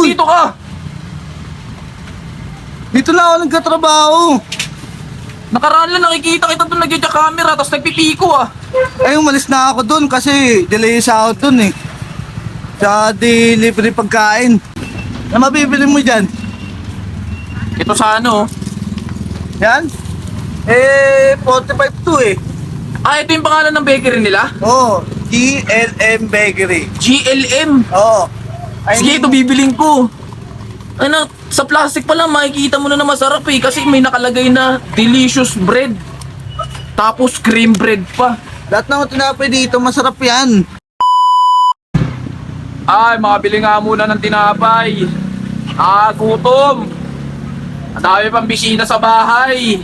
dito ka? Dito na ako nagkatrabaho. Nakaraan lang nakikita kita doon nagja camera tapos nagpipiko ah. Ay, umalis na ako dun kasi delay sa out dun eh. Sa delivery pagkain. Ano mabibili mo dyan? Ito sa ano? Yan? 45 to eh. Ah, ito yung pangalan ng bakery nila? Oo, GLM Bakery. GLM. Oo. Sige, ito bibiling ko. Ano, sa plastic pa lang makikita mo na masarap eh kasi may nakalagay na delicious bread. Tapos cream bread pa. Lahat ng tinapay dito, masarap yan. Ay, makabili nga muna ng tinapay. Ah, gutom. Ang dami pang bisita sa bahay.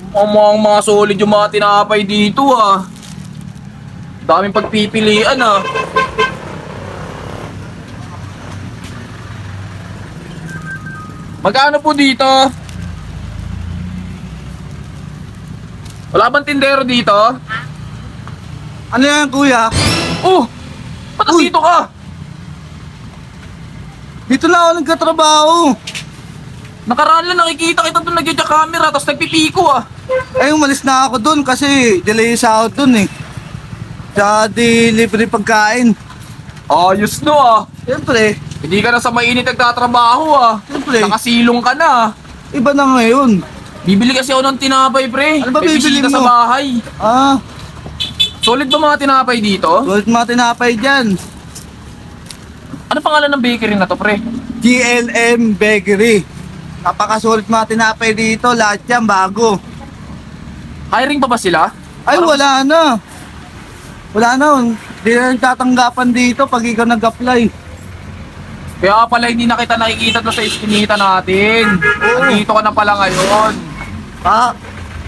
Mga solid yung mga tinapay dito ah. Daming pagpipilian ah. Magkano po dito? Wala bang tindero dito? Ano yan, kuya? Oh! Ba't Uy! dito ka? Dito na ako nagkatrabaho. Nakaraan lang nakikita kita doon nagja camera tapos nagpipiko ah. Ay, umalis na ako dun kasi delay sa out dun eh. Sa delivery pagkain. Ayos no ah. Siyempre, Hindi ka na sa mainit nagtatrabaho ah. Siyempre. Nakasilong ka na. iba na ngayon. Bibili kasi ako ng tinapay pre. Ano ba May bibili bisita mo? sa bahay. Ah, Solid ba mga tinapay dito? sulit mga tinapay dyan. Ano pangalan ng bakery na to pre? GLM Bakery. Napakasulit mga tinapay dito, lahat yan bago. Hiring pa ba sila? Ay, Parang- wala na. Wala na. Hindi na nagtatanggapan dito pag ikaw nag-apply. Kaya pala hindi na kita nakikita to sa iskinita natin. Oo. Nandito ka na pala ngayon. Ah,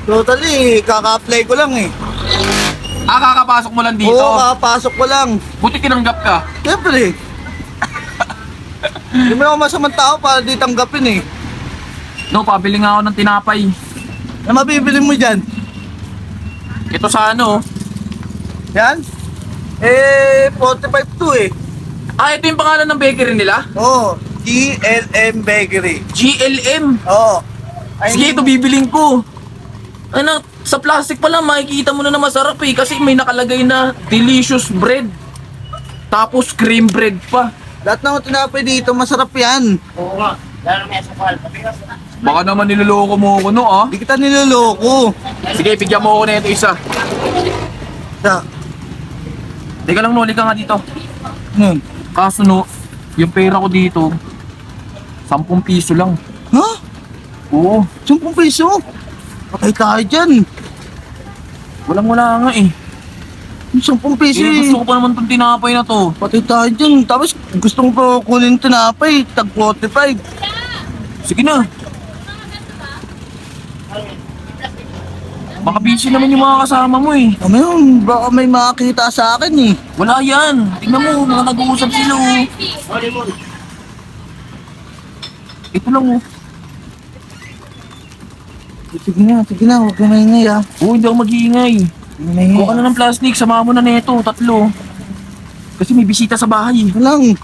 totally, kaka-apply ko lang eh. Ah, kakapasok mo lang dito. Oo, kakapasok ko lang. Buti tinanggap ka. Siyempre. Hindi mo na ako masamang tao para di tanggapin eh. No, pabili nga ako ng tinapay. Ano mabibili mo dyan? Ito sa ano? Yan? 45 to eh. Ah, ito yung pangalan ng bakery nila? Oo, GLM Bakery. GLM. Oo. Sige, ito bibiling ko. Ano, sa plastic pa lang makikita mo na masarap eh kasi may nakalagay na delicious bread. Tapos cream bread pa. Lahat ng tinapay dito, masarap yan. Oo nga. Lalo may asukal. Baka naman niloloko mo ako no ah. Hindi kita niloloko. Sige, bigyan mo ako na ito isa. Sa, Teka lang, noli ka nga dito. nun. Kaso no, yung pera ko dito, 10 piso lang. Ha? Oo, 10 piso? Patay tayo dyan. walang-wala nga eh. 10 piso Eh, eh. gusto ko pa naman itong tinapay na to. Patay tayo dyan. Tapos gusto ko pa kunin tinapay, tag 45. Sige na. Baka busy naman yung mga kasama mo eh. Ano yun, baka may makakita sa akin eh. Wala yan. Tingnan mo, mga nag-uusap sila oh. Ito lang oh. Sige na, huwag ka maingay ah. Oo, hindi ako mag-iingay. Maingay. Kuha ka na ng plastic, sama mo na neto, 3. Kasi may bisita sa bahay. Walang,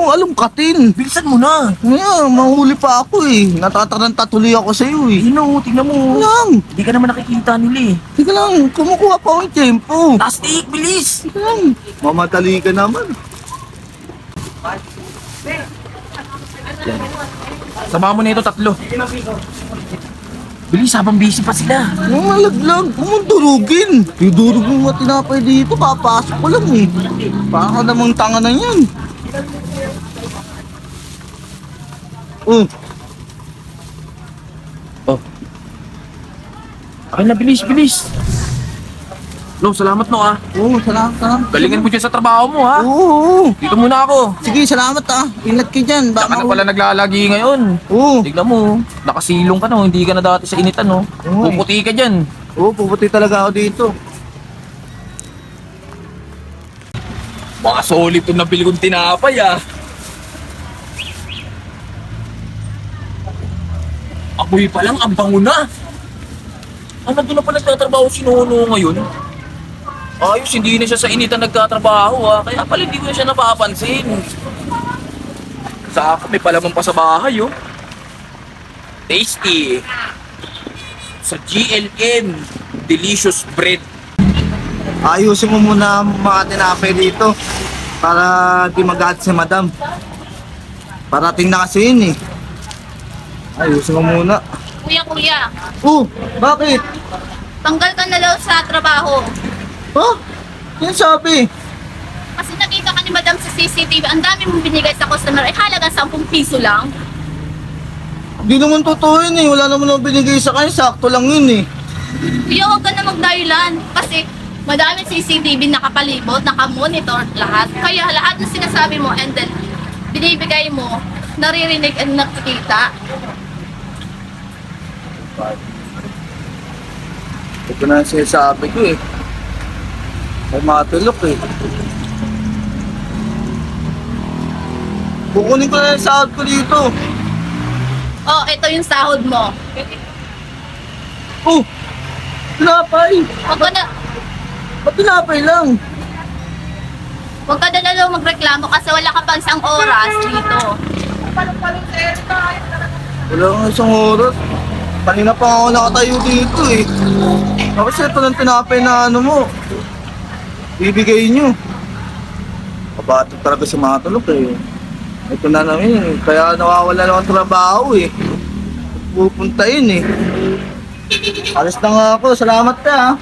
alungkatin. Bilisan mo na. Ngayon, mahuli pa ako eh. Natataranta tuloy ako sa'yo eh. Ino, tingnan mo. Walang, Hindi ka naman nakikita nila eh. sige lang, kumukuha pa ako ng tempo. Plastic, bilis! Sige lang, mamadali ka naman. Sama mo na ito, 3. Bilis, habang busy pa sila. Yung malaglag, huwag mong durugin. Dudurog mo mga tinapay dito, papasok ko lang eh. Baka namang tanga na yan. Oh, Ay na, bilis, bilis. No, salamat no ah. salamat. Galingan mo dyan sa trabaho mo ha. Oo. Dito muna ako. Sige, salamat ah. Ingat ka dyan. Saka na pala naglalagi ngayon. Oo. Tignan mo, nakasilong ka no, hindi ka na dati sa initan no. Oo, eh. Puputi ka dyan. Oo, puputi talaga ako dito. Mga solid itong nabili kong tinapay ah. Amoy pa lang, ang bango na. Ah, nandun na pala nagtatrabaho si Nono ngayon. Ayos, hindi na siya sa initan nagtatrabaho ah. Kaya pala hindi ko na siya napapansin. Sa akin, may palaman pa sa bahay, oh. Tasty. Sa GLN, delicious bread. Ayusin mo muna ang mga tinapay dito para di mag si madam. Parating na kasi yun eh. Ayusin mo muna. Kuya, Bakit? tanggal ka na daw sa trabaho. Oh, yan sabi. Kasi nakita ka ni Madam sa CCTV, ang dami mong binigay sa customer, ay halagang 10 piso lang. Hindi naman totoo yun eh. Wala naman ako binigay sa kanya. Sakto lang yun eh. Kuya, huwag ka na magdahilan. Kasi madaming CCTV nakapalibot, nakamonitor lahat. Kaya lahat ng sinasabi mo and then binibigay mo, naririnig at nakikita. Ito na ang sinasabi ko eh. Ay matulok eh. Kukunin ko na yung sahod ko dito. Oh, ito yung sahod mo. Tinapay. Huwag ka na, Ba't tinapay lang? huwag ka na daw magreklamo kasi wala ka pang isang oras dito. Wala nga isang oras. Kanina pa ako nakatayo dito eh. Tapos ito ng tinapay na ano mo. Bibigay nyo. Kabato talaga si Matulok eh. Ito na namin eh. Kaya nawawala naman trabaho eh. Pupunta yun eh. Alis na nga ako. Salamat ka ah.